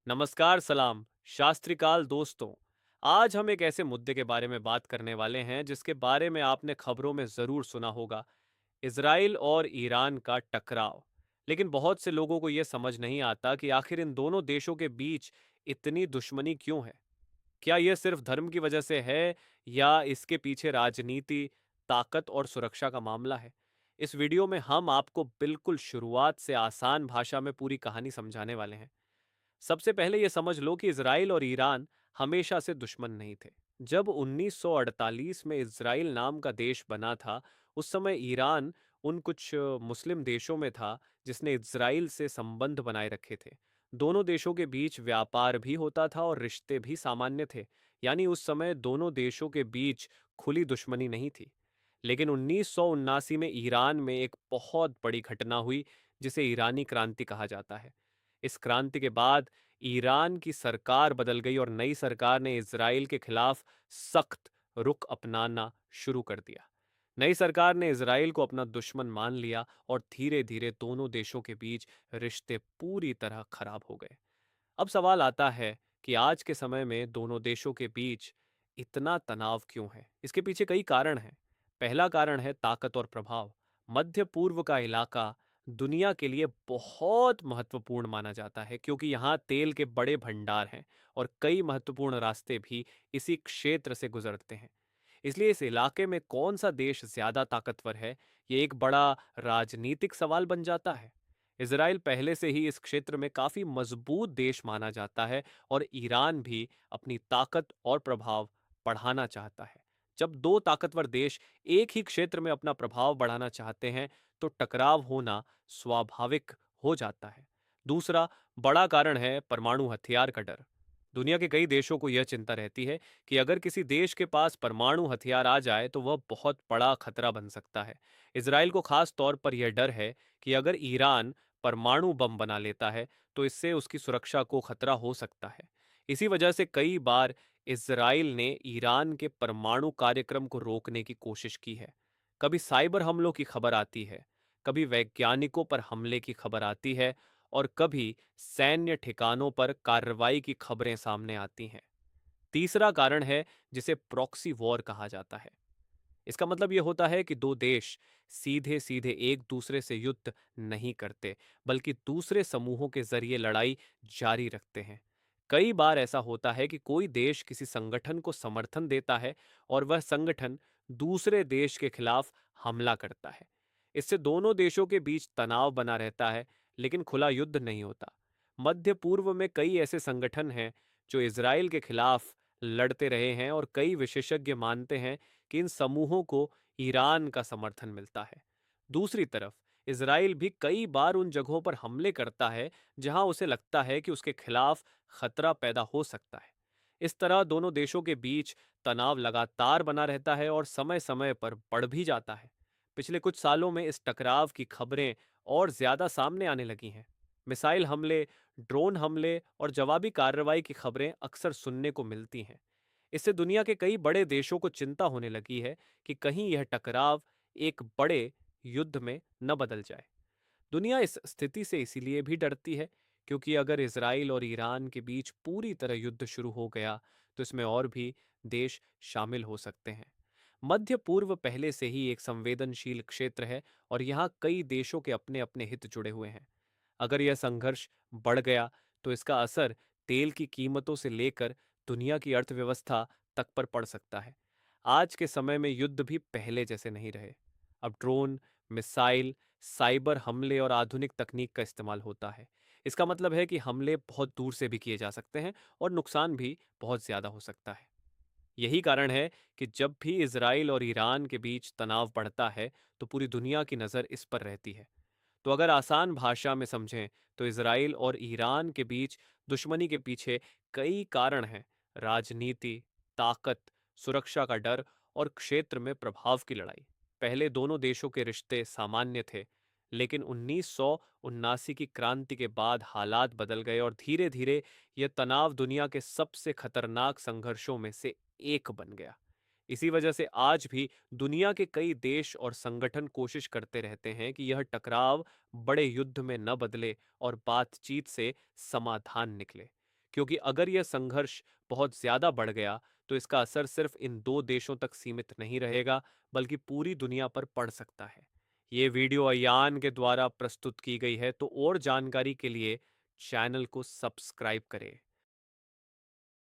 नमस्कार सलाम शास्त्रीकाल दोस्तों। आज हम एक ऐसे मुद्दे के बारे में बात करने वाले हैं जिसके बारे में आपने खबरों में जरूर सुना होगा। इजराइल और ईरान का टकराव। लेकिन बहुत से लोगों को यह समझ नहीं आता कि आखिर इन दोनों देशों के बीच इतनी दुश्मनी क्यों है। क्या यह सिर्फ धर्म की वजह से है या इसके पीछे राजनीति, ताकत और सुरक्षा का मामला है। इस वीडियो में हम आपको बिल्कुल शुरुआत से आसान भाषा में पूरी कहानी समझाने वाले हैं। सबसे पहले यह समझ लो कि इजराइल और ईरान हमेशा से दुश्मन नहीं थे। जब 1948 में इजराइल नाम का देश बना था, उस समय ईरान उन कुछ मुस्लिम देशों में था जिसने इजराइल से संबंध बनाए रखे थे। दोनों देशों के बीच व्यापार भी होता था और रिश्ते भी सामान्य थे। यानी उस समय दोनों देशों के बीच खुली दुश्मनी नहीं थी। लेकिन 1979 में ईरान में एक बहुत बड़ी घटना हुई जिसे ईरानी क्रांति कहा जाता है। इस क्रांति के बाद ईरान की सरकार बदल गई और नई सरकार ने इजराइल के खिलाफ सख्त रुख अपनाना शुरू कर दिया। नई सरकार ने इजराइल को अपना दुश्मन मान लिया और धीरे धीरे दोनों देशों के बीच रिश्ते पूरी तरह खराब हो गए। अब सवाल आता है कि आज के समय में दोनों देशों के बीच इतना तनाव क्यों है। इसके पीछे कई कारण हैं। पहला कारण है ताकत और प्रभाव। मध्य पूर्व का इलाका दुनिया के लिए बहुत महत्वपूर्ण माना जाता है क्योंकि यहाँ तेल के बड़े भंडार हैं और कई महत्वपूर्ण रास्ते भी इसी क्षेत्र से गुजरते हैं। इसलिए इस इलाके में कौन सा देश ज्यादा ताकतवर है, ये एक बड़ा राजनीतिक सवाल बन जाता है। इजराइल पहले से ही इस क्षेत्र में काफी मजबूत देश माना जाता है और ईरान भी अपनी ताकत और प्रभाव बढ़ाना चाहता है। जब दो ताकतवर देश एक ही क्षेत्र में अपना प्रभाव बढ़ाना चाहते हैं, तो टकराव होना स्वाभाविक हो जाता है। दूसरा बड़ा कारण है परमाणु हथियार का डर। दुनिया के कई देशों को यह चिंता रहती है कि अगर किसी देश के पास परमाणु हथियार आ जाए तो वह बहुत बड़ा खतरा बन सकता है। इजराइल को खास तौर पर यह डर है कि अगर ईरान परमाणु बम बना लेता है तो इससे उसकी सुरक्षा को खतरा हो सकता है। इसी वजह से कई बार इजराइल ने ईरान के परमाणु कार्यक्रम को रोकने की कोशिश की है। कभी साइबर हमलों की खबर आती है, कभी वैज्ञानिकों पर हमले की खबर आती है और कभी सैन्य ठिकानों पर कार्रवाई की खबरें सामने आती हैं। तीसरा कारण है जिसे प्रॉक्सी वॉर कहा जाता है। इसका मतलब यह होता है कि दो देश सीधे सीधे एक दूसरे से युद्ध नहीं करते, बल्कि दूसरे समूहों के जरिए लड़ाई जारी रखते हैं। कई बार ऐसा होता है कि कोई देश किसी संगठन को समर्थन देता है और वह संगठन दूसरे देश के खिलाफ हमला करता है। इससे दोनों देशों के बीच तनाव बना रहता है, लेकिन खुला युद्ध नहीं होता। मध्य पूर्व में कई ऐसे संगठन हैं जो इसराइल के खिलाफ लड़ते रहे हैं और कई विशेषज्ञ मानते हैं कि इन समूहों को ईरान का समर्थन मिलता है। दूसरी तरफ इसराइल भी कई बार उन जगहों पर हमले करता है जहां उसे लगता है कि उसके खिलाफ खतरा पैदा हो सकता है। इस तरह दोनों देशों के बीच तनाव लगातार बना रहता है और समय समय पर बढ़ भी जाता है। पिछले कुछ सालों में इस टकराव की खबरें और ज्यादा सामने आने लगी हैं। मिसाइल हमले, ड्रोन हमले और जवाबी कार्रवाई की खबरें अक्सर सुनने को मिलती हैं। इससे दुनिया के कई बड़े देशों को चिंता होने लगी है कि कहीं यह टकराव एक बड़े युद्ध में न बदल जाए। दुनिया इस स्थिति से इसीलिए भी डरती है क्योंकि अगर इसराइल और ईरान के बीच पूरी तरह युद्ध शुरू हो गया तो इसमें और भी देश शामिल हो सकते हैं। मध्य पूर्व पहले से ही एक संवेदनशील क्षेत्र है और यहाँ कई देशों के अपने अपने हित जुड़े हुए हैं। अगर यह संघर्ष बढ़ गया तो इसका असर तेल की कीमतों से लेकर दुनिया की अर्थव्यवस्था तक पर पड़ सकता है। आज के समय में युद्ध भी पहले जैसे नहीं रहे। अब ड्रोन, मिसाइल, साइबर हमले और आधुनिक तकनीक का इस्तेमाल होता है। इसका मतलब है कि हमले बहुत दूर से भी किए जा सकते हैं और नुकसान भी बहुत ज्यादा हो सकता है। यही कारण है कि जब भी इजराइल और ईरान के बीच तनाव बढ़ता है तो पूरी दुनिया की नज़र इस पर रहती है। तो अगर आसान भाषा में समझें तो इसराइल और ईरान के बीच दुश्मनी के पीछे कई कारण हैं। राजनीति, ताकत, सुरक्षा का डर और क्षेत्र में प्रभाव की लड़ाई। पहले दोनों देशों के रिश्ते सामान्य थे, लेकिन 1979 की क्रांति के बाद हालात बदल गए और धीरे धीरे यह तनाव दुनिया के सबसे खतरनाक संघर्षों में से एक बन गया। इसी वजह से आज भी दुनिया के कई देश और संगठन कोशिश करते रहते हैं कि यह टकराव बड़े युद्ध में न बदले और बातचीत से समाधान निकले। क्योंकि अगर यह संघर्ष बहुत ज्यादा बढ़ गया तो इसका असर सिर्फ इन दो देशों तक सीमित नहीं रहेगा, बल्कि पूरी दुनिया पर पड़ सकता है। ये वीडियो अयान के द्वारा प्रस्तुत की गई है, तो और जानकारी के लिए चैनल को सब्सक्राइब करें।